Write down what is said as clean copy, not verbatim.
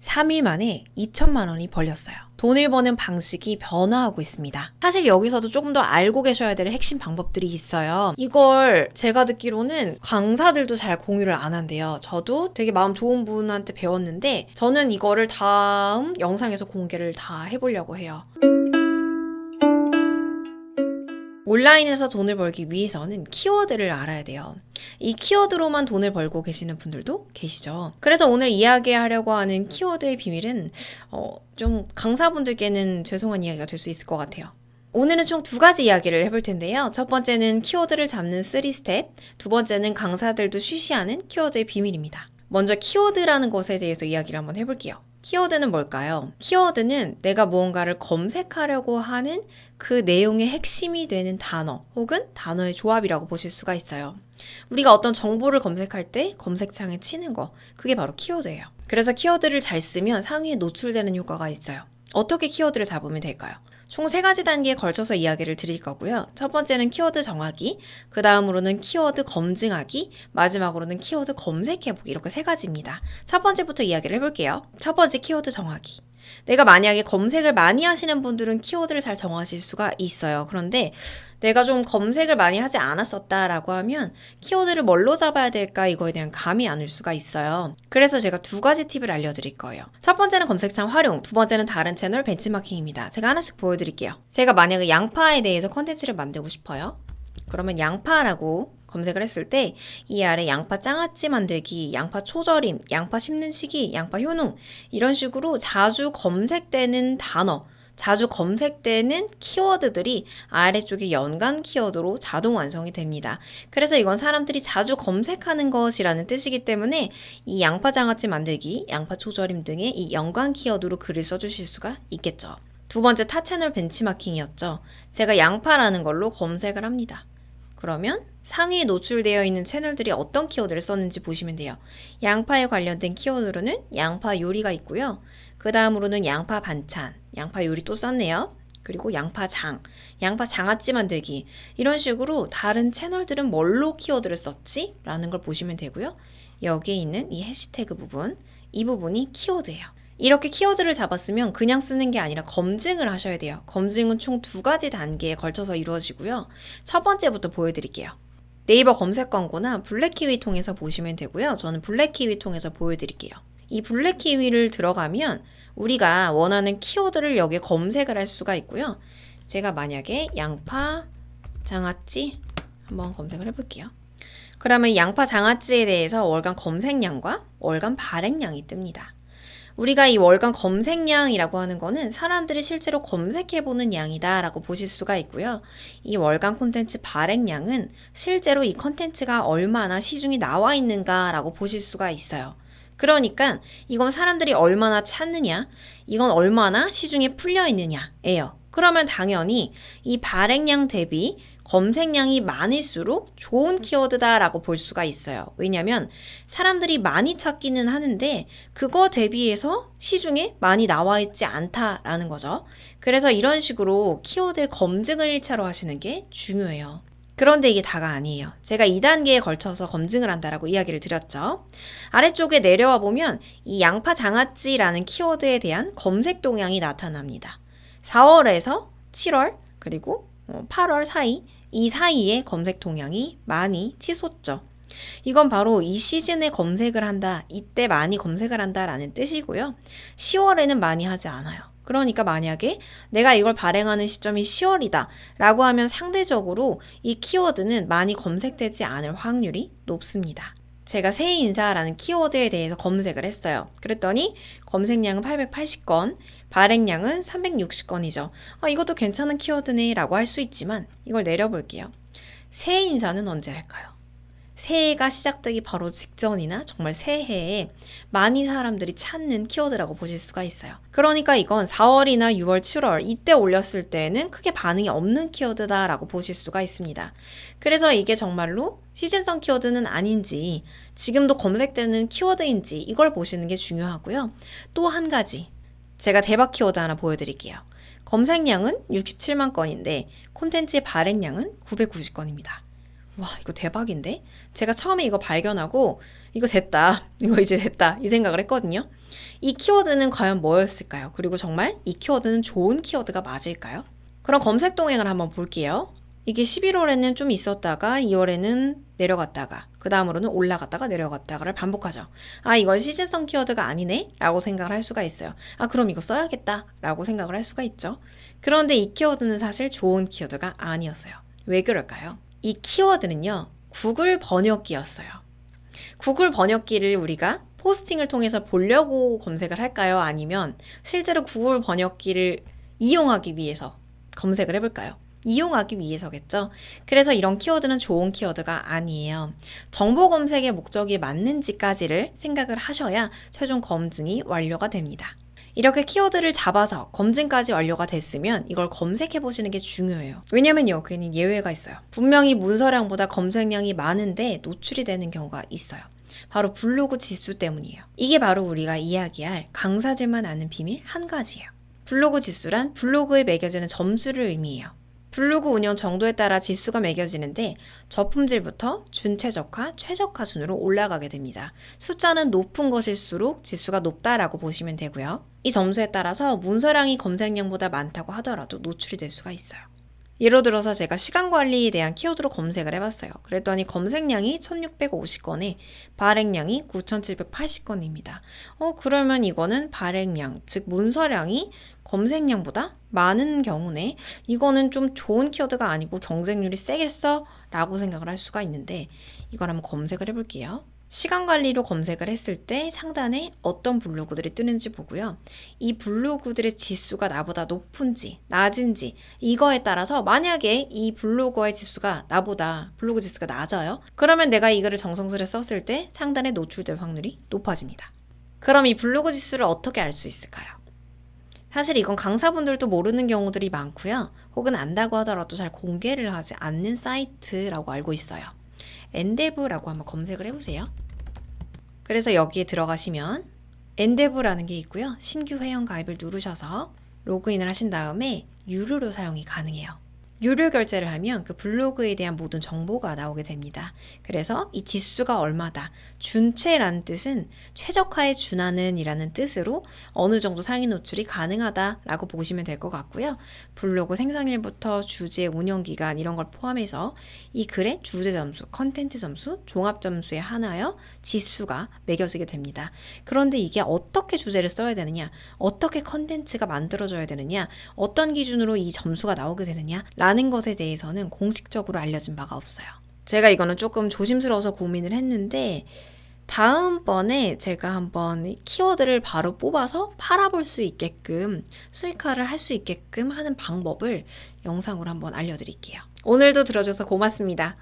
3일 만에 2천만 원이 벌렸어요. 돈을 버는 방식이 변화하고 있습니다. 사실 여기서도 조금 더 알고 계셔야 될 핵심 방법들이 있어요. 이걸 제가 듣기로는 강사들도 잘 공유를 안 한대요. 저도 되게 마음 좋은 분한테 배웠는데 저는 이거를 다음 영상에서 공개를 다 해보려고 해요. 온라인에서 돈을 벌기 위해서는 키워드를 알아야 돼요. 이 키워드로만 돈을 벌고 계시는 분들도 계시죠. 그래서 오늘 이야기하려고 하는 키워드의 비밀은 좀 강사분들께는 죄송한 이야기가 될 수 있을 것 같아요. 오늘은 총 2가지 이야기를 해볼 텐데요. 첫 번째는 키워드를 잡는 3스텝, 두 번째는 강사들도 쉬쉬하는 키워드의 비밀입니다. 먼저 키워드라는 것에 대해서 이야기를 한번 해볼게요. 키워드는 뭘까요? 키워드는 내가 무언가를 검색하려고 하는 그 내용의 핵심이 되는 단어 혹은 단어의 조합이라고 보실 수가 있어요. 우리가 어떤 정보를 검색할 때 검색창에 치는 거, 그게 바로 키워드예요. 그래서 키워드를 잘 쓰면 상위에 노출되는 효과가 있어요. 어떻게 키워드를 잡으면 될까요? 총 3가지 단계에 걸쳐서 이야기를 드릴 거고요. 첫 번째는 키워드 정하기, 그 다음으로는 키워드 검증하기, 마지막으로는 키워드 검색해보기, 이렇게 3가지입니다. 첫 번째부터 이야기를 해볼게요. 첫 번째 키워드 정하기. 내가 만약에 검색을 많이 하시는 분들은 키워드를 잘 정하실 수가 있어요. 그런데 내가 좀 검색을 많이 하지 않았었다라고 하면 키워드를 뭘로 잡아야 될까 이거에 대한 감이 안 올 수가 있어요. 그래서 제가 2가지 팁을 알려드릴 거예요. 첫 번째는 검색창 활용, 두 번째는 다른 채널 벤치마킹입니다. 제가 하나씩 보여드릴게요. 제가 만약에 양파에 대해서 컨텐츠를 만들고 싶어요. 그러면 양파라고 검색을 했을 때 이 아래 양파 장아찌 만들기, 양파 초절임, 양파 심는 시기, 양파 효능 이런 식으로 자주 검색되는 단어, 자주 검색되는 키워드들이 아래쪽에 연관 키워드로 자동 완성이 됩니다. 그래서 이건 사람들이 자주 검색하는 것이라는 뜻이기 때문에 이 양파 장아찌 만들기, 양파 초절임 등의 이 연관 키워드로 글을 써주실 수가 있겠죠. 두 번째 타 채널 벤치마킹이었죠. 제가 양파라는 걸로 검색을 합니다. 그러면 상위에 노출되어 있는 채널들이 어떤 키워드를 썼는지 보시면 돼요. 양파에 관련된 키워드로는 양파 요리가 있고요. 그 다음으로는 양파 반찬, 양파 요리 또 썼네요. 그리고 양파장, 양파 장아찌 만들기 이런 식으로 다른 채널들은 뭘로 키워드를 썼지? 라는 걸 보시면 되고요. 여기에 있는 이 해시태그 부분, 이 부분이 키워드예요. 이렇게 키워드를 잡았으면 그냥 쓰는 게 아니라 검증을 하셔야 돼요. 검증은 총 2가지 단계에 걸쳐서 이루어지고요. 첫 번째부터 보여드릴게요. 네이버 검색 광고나 블랙키위 통해서 보시면 되고요. 저는 블랙키위 통해서 보여드릴게요. 이 블랙키위를 들어가면 우리가 원하는 키워드를 여기에 검색을 할 수가 있고요. 제가 만약에 양파 장아찌 한번 검색을 해볼게요. 그러면 양파 장아찌에 대해서 월간 검색량과 월간 발행량이 뜹니다. 우리가 이 월간 검색량이라고 하는 거는 사람들이 실제로 검색해보는 양이다 라고 보실 수가 있고요. 이 월간 콘텐츠 발행량은 실제로 이 콘텐츠가 얼마나 시중에 나와 있는가 라고 보실 수가 있어요. 그러니까 이건 사람들이 얼마나 찾느냐, 이건 얼마나 시중에 풀려 있느냐예요. 그러면 당연히 이 발행량 대비 검색량이 많을수록 좋은 키워드다라고 볼 수가 있어요. 왜냐면 사람들이 많이 찾기는 하는데 그거 대비해서 시중에 많이 나와 있지 않다라는 거죠. 그래서 이런 식으로 키워드 검증을 1차로 하시는 게 중요해요. 그런데 이게 다가 아니에요. 제가 2단계에 걸쳐서 검증을 한다라고 이야기를 드렸죠. 아래쪽에 내려와 보면 이 양파 장아찌라는 키워드에 대한 검색 동향이 나타납니다. 4월에서 7월 그리고 8월 사이, 이 사이에 검색 동향이 많이 치솟죠. 이건 바로 이 시즌에 검색을 한다, 이때 많이 검색을 한다라는 뜻이고요. 10월에는 많이 하지 않아요. 그러니까 만약에 내가 이걸 발행하는 시점이 10월이다 라고 하면 상대적으로 이 키워드는 많이 검색되지 않을 확률이 높습니다. 제가 새해 인사라는 키워드에 대해서 검색을 했어요. 그랬더니 검색량은 880건, 발행량은 360건이죠. 이것도 괜찮은 키워드네 라고 할 수 있지만 이걸 내려볼게요. 새해 인사는 언제 할까요? 새해가 시작되기 바로 직전이나 정말 새해에 많이 사람들이 찾는 키워드라고 보실 수가 있어요. 그러니까 이건 4월이나 6월, 7월 이때 올렸을 때는 크게 반응이 없는 키워드다라고 보실 수가 있습니다. 그래서 이게 정말로 시즌성 키워드는 아닌지 지금도 검색되는 키워드인지 이걸 보시는 게 중요하고요. 또 한 가지 제가 대박 키워드 하나 보여드릴게요. 검색량은 67만 건인데 콘텐츠의 발행량은 990건입니다. 와, 이거 대박인데? 제가 처음에 이거 발견하고 이거 됐다, 이거 이제 됐다 이 생각을 했거든요. 이 키워드는 과연 뭐였을까요? 그리고 정말 이 키워드는 좋은 키워드가 맞을까요? 그럼 검색 동행을 한번 볼게요. 이게 11월에는 좀 있었다가 2월에는 내려갔다가 그 다음으로는 올라갔다가 내려갔다가를 반복하죠. 아, 이건 시즌성 키워드가 아니네? 라고 생각을 할 수가 있어요. 아, 그럼 이거 써야겠다 라고 생각을 할 수가 있죠. 그런데 이 키워드는 사실 좋은 키워드가 아니었어요. 왜 그럴까요? 이 키워드는요, 구글 번역기였어요. 구글 번역기를 우리가 포스팅을 통해서 보려고 검색을 할까요? 아니면 실제로 구글 번역기를 이용하기 위해서 검색을 해볼까요? 이용하기 위해서겠죠. 그래서 이런 키워드는 좋은 키워드가 아니에요. 정보 검색의 목적이 맞는지까지를 생각을 하셔야 최종 검증이 완료가 됩니다. 이렇게 키워드를 잡아서 검증까지 완료가 됐으면 이걸 검색해 보시는 게 중요해요. 왜냐면 여기는 예외가 있어요. 분명히 문서량보다 검색량이 많은데 노출이 되는 경우가 있어요. 바로 블로그 지수 때문이에요. 이게 바로 우리가 이야기할 강사들만 아는 비밀 한 가지예요. 블로그 지수란 블로그에 매겨지는 점수를 의미해요. 블로그 운영 정도에 따라 지수가 매겨지는데 저품질부터 준최적화, 최적화 순으로 올라가게 됩니다. 숫자는 높은 것일수록 지수가 높다라고 보시면 되고요. 이 점수에 따라서 문서량이 검색량보다 많다고 하더라도 노출이 될 수가 있어요. 예로 들어서 제가 시간 관리에 대한 키워드로 검색을 해봤어요. 그랬더니 검색량이 1650건에 발행량이 9780건입니다. 그러면 이거는 발행량, 즉 문서량이 검색량보다 많은 경우네. 이거는 좀 좋은 키워드가 아니고 경쟁률이 세겠어? 라고 생각을 할 수가 있는데 이걸 한번 검색을 해볼게요. 시간 관리로 검색을 했을 때 상단에 어떤 블로그들이 뜨는지 보고요. 이 블로그들의 지수가 나보다 높은지 낮은지 이거에 따라서 만약에 이 블로거의 지수가 나보다 블로그 지수가 낮아요. 그러면 내가 이거를 정성스레 썼을 때 상단에 노출될 확률이 높아집니다. 그럼 이 블로그 지수를 어떻게 알 수 있을까요? 사실 이건 강사분들도 모르는 경우들이 많고요. 혹은 안다고 하더라도 잘 공개를 하지 않는 사이트라고 알고 있어요. 엔데브라고 한번 검색을 해보세요. 그래서 여기에 들어가시면 엔데브라는 게 있고요. 신규 회원 가입을 누르셔서 로그인을 하신 다음에 유료로 사용이 가능해요. 유료 결제를 하면 그 블로그에 대한 모든 정보가 나오게 됩니다. 그래서 이 지수가 얼마다, 준최라는 뜻은 최적화에 준하는 이라는 뜻으로 어느 정도 상위 노출이 가능하다라고 보시면 될 것 같고요. 블로그 생성일부터 주제, 운영기간 이런 걸 포함해서 이 글의 주제 점수, 컨텐츠 점수, 종합 점수에 한하여 지수가 매겨지게 됩니다. 그런데 이게 어떻게 주제를 써야 되느냐, 어떻게 컨텐츠가 만들어져야 되느냐, 어떤 기준으로 이 점수가 나오게 되느냐 라는 것에 대해서는 공식적으로 알려진 바가 없어요. 제가 이거는 조금 조심스러워서 고민을 했는데 다음번에 제가 한번 키워드를 바로 뽑아서 팔아볼 수 있게끔 수익화를 할 수 있게끔 하는 방법을 영상으로 한번 알려드릴게요. 오늘도 들어줘서 고맙습니다.